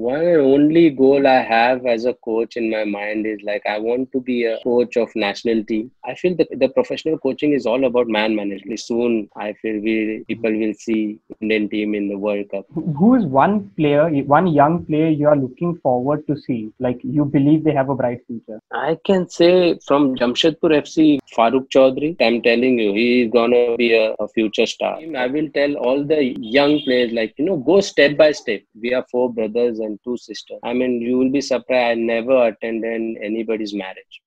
one and only goal I have as a coach in my mind is like I want to be a coach of national team. I feel that the professional coaching is all about man management. Soon, I feel people will see Indian team in the World Cup. Who is one player, one young player you are looking forward to see? Like you believe they have a bright future. I can say from Jamshedpur FC, Farooq Chaudhary. I'm telling you, he is gonna be a future star. I will tell all the young players, like, go step by step. We are four brothers and two sisters. I mean, you will be surprised. I never attended anybody's marriage.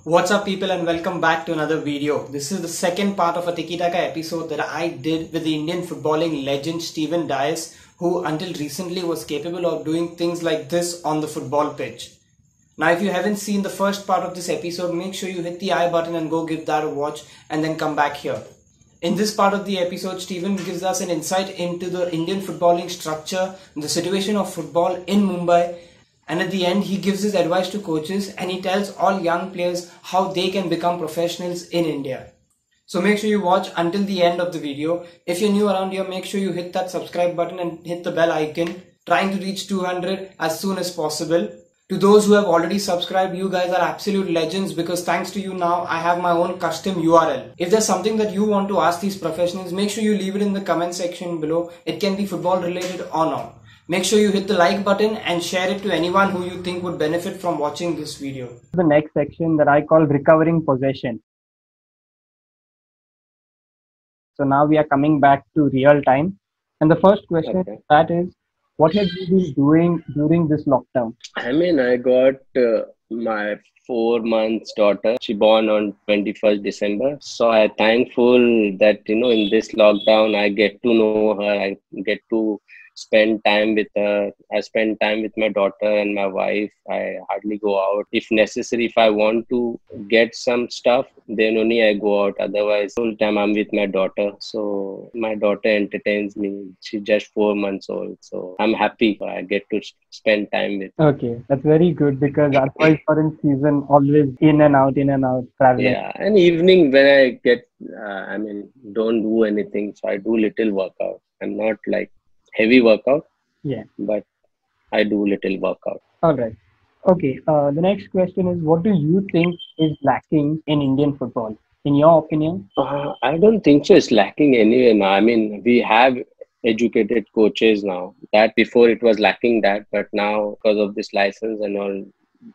What's up people, and welcome back to another video. This is the second part of a Tiki Taka episode that I did with the Indian footballing legend Steven Dias, who until recently was capable of doing things like this on the football pitch. Now if you haven't seen the first part of this episode, make sure you hit the I button and go give that a watch and then come back here. In this part of the episode, Steven gives us an insight into the Indian footballing structure, the situation of football in Mumbai, and at the end, he gives his advice to coaches and he tells all young players how they can become professionals in India. So make sure you watch until the end of the video. If you're new around here, make sure you hit that subscribe button and hit the bell icon. Trying to reach 200 as soon as possible. To those who have already subscribed, you guys are absolute legends, because thanks to you now, I have my own custom URL. If there's something that you want to ask these professionals, make sure you leave it in the comment section below. It can be football related or not. Make sure you hit the like button and share it to anyone who you think would benefit from watching this video. The next section that I call recovering possession. So now we are coming back to real time. And the first question that is, what have you been doing during this lockdown? I mean, I got my 4 months daughter. She born on 21st December. So I'm thankful that, in this lockdown, I get to know her. I get to spend time with her. I spend time with my daughter and my wife. I hardly go out. If necessary, if I want to get some stuff, then only I go out. Otherwise, full time I'm with my daughter. So my daughter entertains me. She's just 4 months old. So I'm happy I get to spend time with her. Okay, that's very good, because otherwise for in season, always in and out, traveling. Yeah, and evening when I get, don't do anything. So I do little workout. I'm not like heavy workout, but I do little workout. All right. Okay. The next question is, what do you think is lacking in Indian football, in your opinion? I don't think so. It's lacking anywhere now. I mean, we have educated coaches now. That before it was lacking that, but now because of this license and all,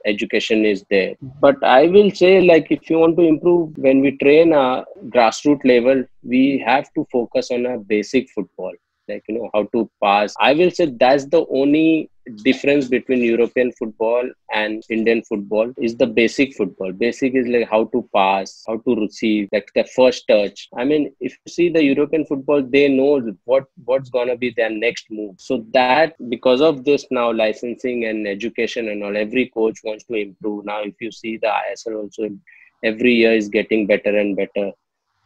education is there. But I will say, like, if you want to improve, when we train a grassroots level, we have to focus on a basic football. Like, how to pass. I will say that's the only difference between European football and Indian football is the basic football. Basic is like how to pass, how to receive, like the first touch. I mean, if you see the European football, they know what's going to be their next move. So that because of this now licensing and education and all, every coach wants to improve. Now, if you see the ISL also, every year is getting better and better.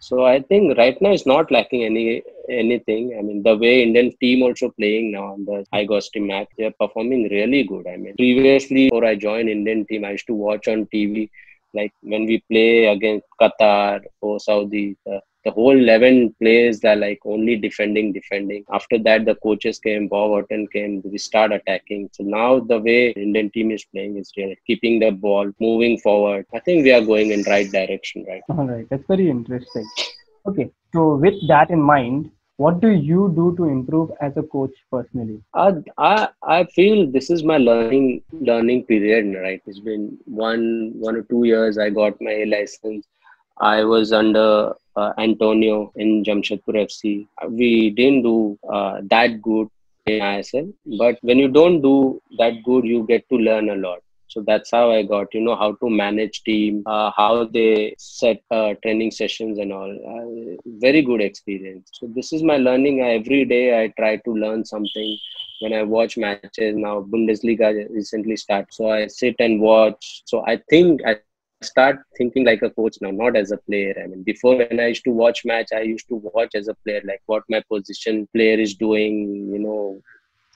So I think right now it's not lacking anything. I mean, the way Indian team also playing now on the Agosti match, they're performing really good. I mean, previously before I joined Indian team, I used to watch on TV, like when we play against Qatar or Saudi, the whole 11 players are like only defending. After that, the coaches came, Bob Orton came, we start attacking. So now the way Indian team is playing is really keeping the ball, moving forward. I think we are going in right direction, right? All right, that's very interesting. Okay, so with that in mind, what do you do to improve as a coach personally? I feel this is my learning period, right? It's been one or 2 years. I got my license. I was under Antonio in Jamshedpur FC. We didn't do that good in ISL, but when you don't do that good, you get to learn a lot. So that's how I got, how to manage team, how they set training sessions and all. Very good experience. So this is my learning. Every day I try to learn something. When I watch matches now, Bundesliga recently started. So I sit and watch. So I think I start thinking like a coach now, not as a player. I mean, before when I used to watch match, I used to watch as a player, like what my position player is doing,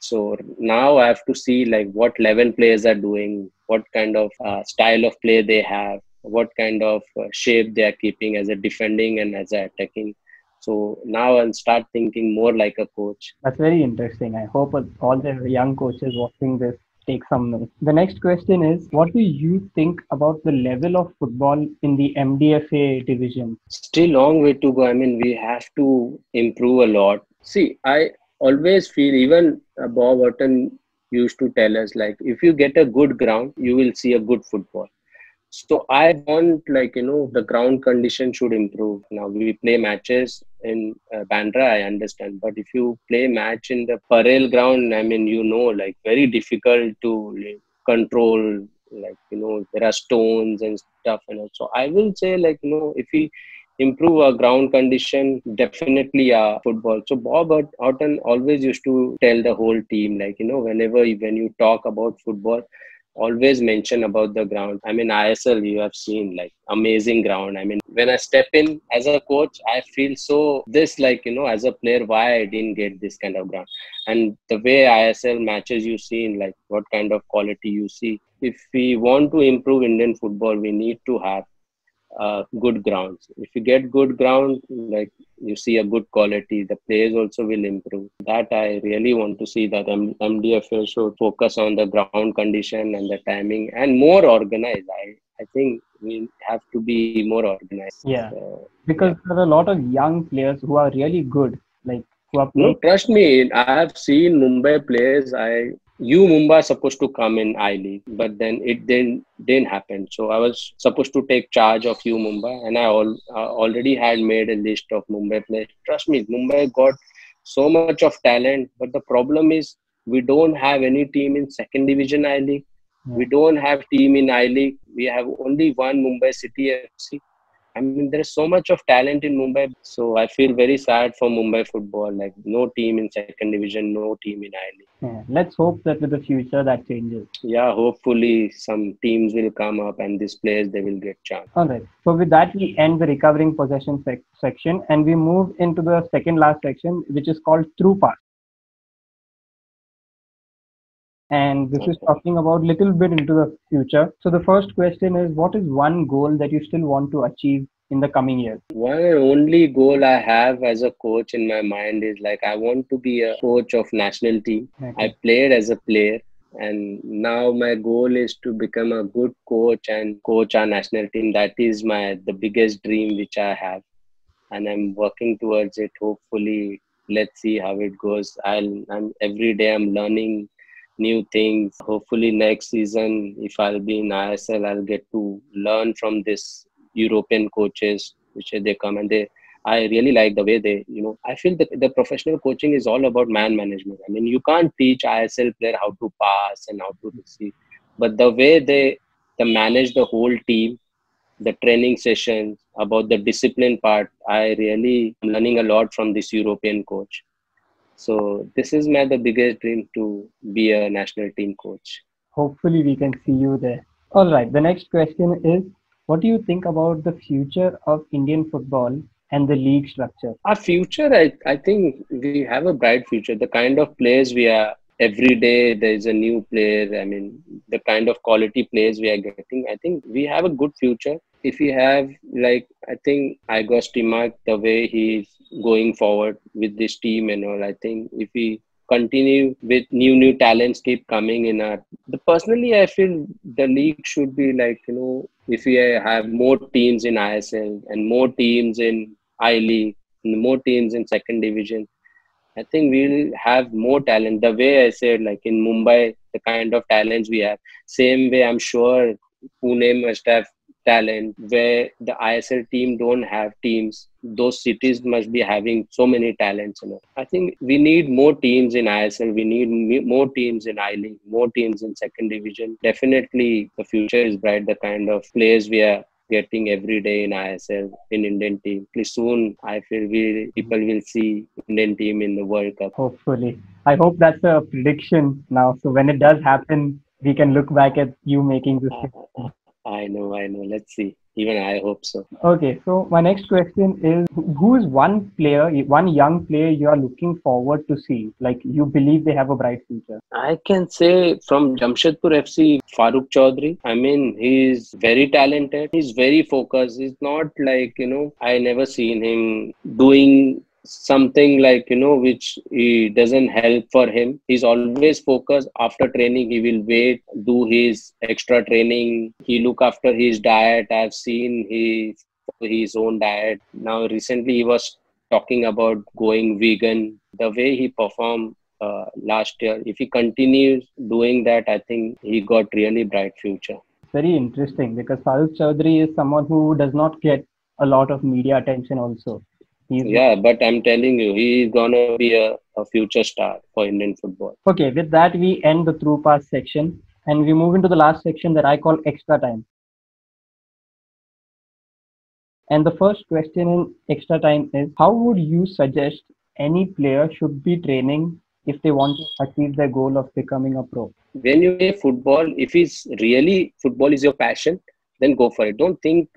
So now I have to see like what 11 players are doing, what kind of style of play they have, what kind of shape they are keeping as a defending and as a attacking. So now I'll start thinking more like a coach. That's very interesting. I hope all the young coaches watching this take some notes. The next question is, what do you think about the level of football in the MDFA division? Still long way to go. I mean, we have to improve a lot. See, I always feel even Bob Orton used to tell us like if you get a good ground, you will see a good football. So I want like the ground condition should improve. Now we play matches in Bandra, I understand, but if you play match in the Parel ground, I mean like very difficult to like, control. Like there are stones and stuff, so I will say like if we improve our ground condition, definitely football. So Bob Houghton always used to tell the whole team like whenever when you talk about football, always mention about the ground. I mean, ISL, you have seen like amazing ground. I mean, when I step in as a coach, I feel so this like, as a player, why I didn't get this kind of ground. And the way ISL matches you see in like what kind of quality you see. If we want to improve Indian football, we need to have good grounds. If you get good ground, like you see a good quality, the players also will improve. That I really want to see that MDFA should focus on the ground condition and the timing and more organized. I think we have to be more organized. Yeah, because there are a lot of young players who are really good, like who are No, playing. trust me, I have seen Mumbai players. Mumbai supposed to come in I League, but then it didn't happen. So I was supposed to take charge of Mumbai, and I already had made a list of Mumbai players. Trust me, Mumbai got so much of talent, but the problem is we don't have any team in second division I League. We don't have team in I League. We have only one Mumbai City FC. I mean, there is so much of talent in Mumbai. So I feel very sad for Mumbai football. Like no team in second division, no team in I League. Yeah, let's hope that with the future that changes. Yeah, hopefully some teams will come up and these players they will get chance. All right. So with that, we end the recovering possession section and we move into the second last section, which is called True Pass. And this is talking about little bit into the future. So the first question is, what is one goal that you still want to achieve in the coming years? One and only goal I have as a coach in my mind is like I want to be a coach of national team. Okay. I played as a player and now my goal is to become a good coach and coach our national team. That is the biggest dream which I have, and I'm working towards it. Hopefully, let's see how it goes. I'm every day I'm learning new things. Hopefully next season, if I'll be in ISL, I'll get to learn from this European coaches, which they come and I really like the way they, I feel that the professional coaching is all about man management. I mean, you can't teach ISL player how to pass and how to receive, but the way they manage the whole team, the training sessions, about the discipline part, I really am learning a lot from this European coach. So this is the biggest dream, to be a national team coach. Hopefully we can see you there. All right. The next question is, what do you think about the future of Indian football and the league structure? Our future, I think we have a bright future. The kind of players we are, every day there is a new player. I mean, the kind of quality players we are getting, I think we have a good future. If we have, like, I think Igor Stimac, the way he's going forward with this team and all, I think if we continue with new talents keep coming in personally, I feel the league should be like, if we have more teams in ISL and more teams in I League, and more teams in second division, I think we'll have more talent. The way I said, like in Mumbai, the kind of talents we have, same way I'm sure Pune must have talent where the ISL team don't have teams. Those cities must be having so many talents. I think we need more teams in ISL. We need more teams in I League, more teams in second division. Definitely the future is bright. The kind of players we are getting every day in ISL, in Indian team. Please soon, I feel people will see Indian team in the World Cup. Hopefully. I hope that's a prediction now. So when it does happen, we can look back at you making this. I know. Let's see. Even I hope so. Okay, so my next question is, who is one player, one young player you are looking forward to see? Like you believe they have a bright future. I can say from Jamshedpur FC, Farooq Chaudhary. I mean, he's very talented. He's very focused. He's not like, I never seen him doing something like, which he doesn't help for him. He's always focused. After training, he will wait, do his extra training. He look after his diet. I've seen he follow his own diet. Now, recently, he was talking about going vegan. The way he performed last year. If he continues doing that, I think he got really bright future. Very interesting because Farooq Chaudhary is someone who does not get a lot of media attention also. Yeah, but I'm telling you, he's gonna be a future star for Indian football. Okay, with that we end the through pass section and we move into the last section that I call extra time. And the first question in extra time is, how would you suggest any player should be training if they want to achieve their goal of becoming a pro? When you play football, if it's really football is your passion, then go for it. Don't think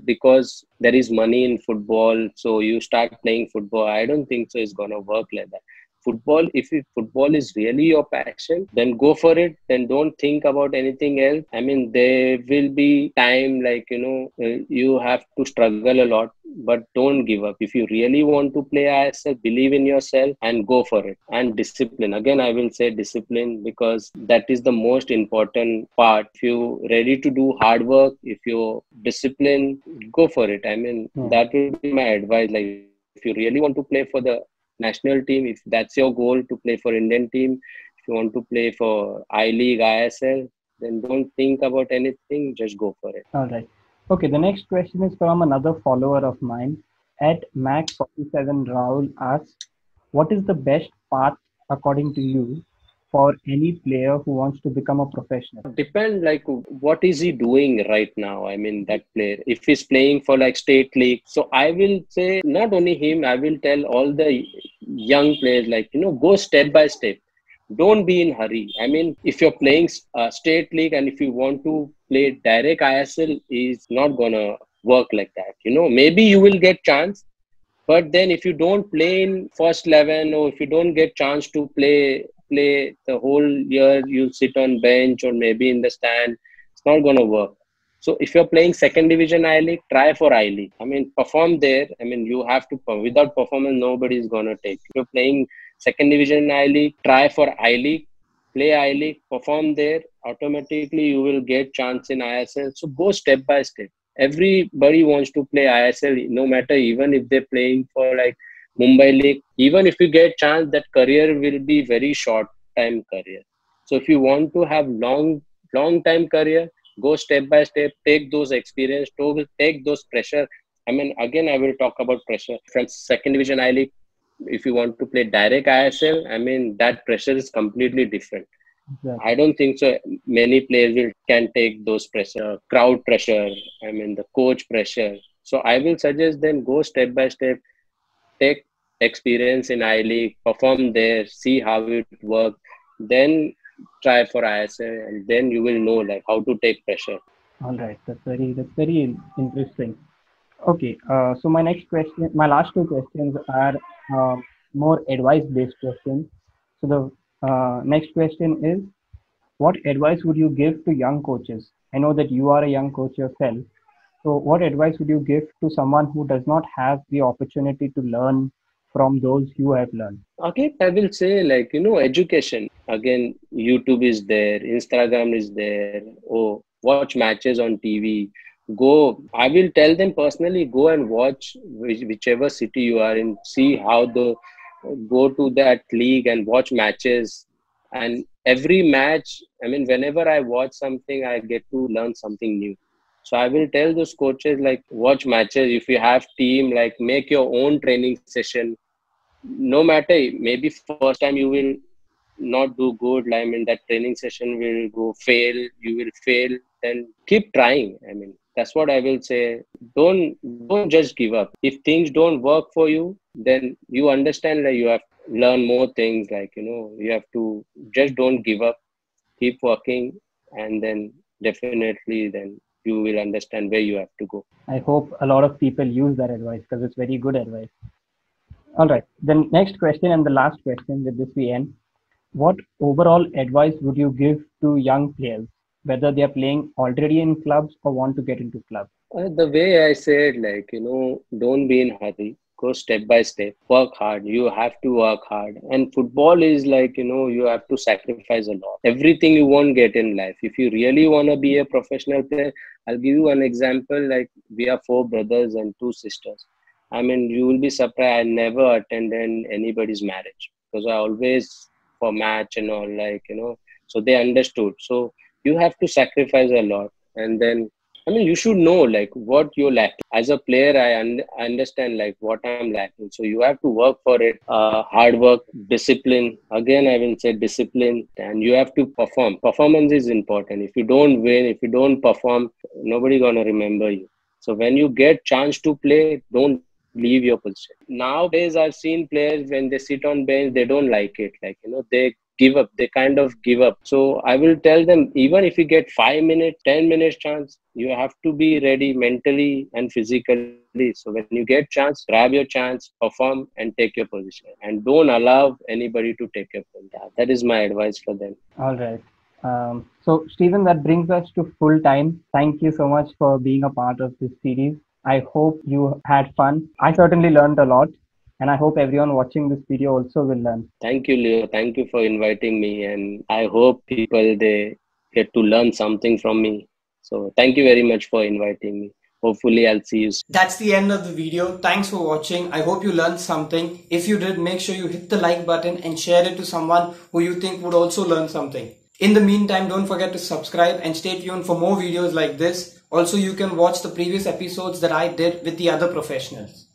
because there is money in football, so you start playing football. I don't think so. It's gonna work like that. Football, football is really your passion, then go for it. Then don't think about anything else. I mean, there will be time like you have to struggle a lot, but don't give up. If you really want to play ISL, believe in yourself and go for it. And discipline. Again, I will say discipline because that is the most important part. If you're ready to do hard work, if you're disciplined, go for it. I mean, that will be my advice. Like, if you really want to play for the national team, if that's your goal to play for Indian team, if you want to play for I League, ISL, then don't think about anything, just go for it. All right. Okay, the next question is from another follower of mine. At Mac47 Raul asks, what is the best path according to you for any player who wants to become a professional? Depend like what is he doing right now. I mean, that player, if he's playing for like state league, so I will say not only him, I will tell all the young players like go step by step. Don't be in hurry. I mean, if you're playing state league and if you want to play direct ISL, is not gonna work like that. Maybe you will get chance, but then if you don't play in first 11 or if you don't get chance to play the whole year, you'll sit on bench or maybe in the stand. It's not gonna work. So if you're playing second division I League, try for I League. I mean, perform there. I mean, you have to without performance, nobody is gonna take. If you're playing second division I League, try for I League, play I League, perform there. Automatically, you will get chance in ISL. So go step by step. Everybody wants to play ISL, no matter even if they're playing for like Mumbai League. Even if you get chance, that career will be very short time career. So if you want to have long time career, go step by step, take those experience, take those pressure. I mean, again, I will talk about pressure from second division I League. If you want to play direct ISL, I mean, that pressure is completely different. Exactly. I don't think so. Many players can take those pressure, crowd pressure. I mean, the coach pressure. So I will suggest them go step by step, take experience in I League, perform there, see how it works, then try for ISL, and then you will know like how to take pressure. All right, that's very interesting. Okay, so my last two questions are more advice-based questions. So the next question is, what advice would you give to young coaches? I know that you are a young coach yourself. So what advice would you give to someone who does not have the opportunity to learn from those you have learned? Okay, I will say like, education. Again, YouTube is there, Instagram is there. Oh, watch matches on TV. I will tell them personally, go and watch whichever city you are in, see how go to that league and watch matches. And every match, I mean, whenever I watch something, I get to learn something new. So I will tell those coaches like watch matches. If you have team, like make your own training session. No matter, maybe first time you will not do good. I mean, that training session will go fail. You will fail. Then keep trying. I mean, that's what I will say. Don't just give up. If things don't work for you, then you understand that you have to learn more things. Like you have to just don't give up. Keep working, and then definitely then you will understand where you have to go. I hope a lot of people use that advice because it's very good advice. All right. The next question and the last question with this we end. What overall advice would you give to young players, whether they are playing already in clubs or want to get into clubs? The way I said, like, don't be in hurry. Go step by step. Work hard. You have to work hard. And football is like, you have to sacrifice a lot. Everything you won't get in life. If you really want to be a professional player, I'll give you an example. Like, we are 4 brothers and 2 sisters. I mean, you will be surprised. I never attended anybody's marriage because I always for match and all, like, so they understood. So you have to sacrifice a lot. And then, I mean, you should know like what you're lacking. As a player, I understand like what I'm lacking. So you have to work for it. Hard work, discipline. Again, I will say discipline, and you have to perform. Performance is important. If you don't win, if you don't perform, nobody gonna remember you. So when you get chance to play, don't leave your position. Nowadays, I've seen players when they sit on bench, they don't like it. Like, they give up. They kind of give up. So I will tell them, even if you get 5 minutes, 10 minutes chance, you have to be ready mentally and physically. So when you get chance, grab your chance, perform and take your position. And don't allow anybody to take your position. That is my advice for them. All right. So Stephen, that brings us to full time. Thank you so much for being a part of this series. I hope you had fun. I certainly learned a lot. And I hope everyone watching this video also will learn. Thank you, Leo. Thank you for inviting me. And I hope people, they get to learn something from me. So thank you very much for inviting me. Hopefully I'll see you soon. That's the end of the video. Thanks for watching. I hope you learned something. If you did, make sure you hit the like button and share it to someone who you think would also learn something. In the meantime, don't forget to subscribe and stay tuned for more videos like this. Also, you can watch the previous episodes that I did with the other professionals.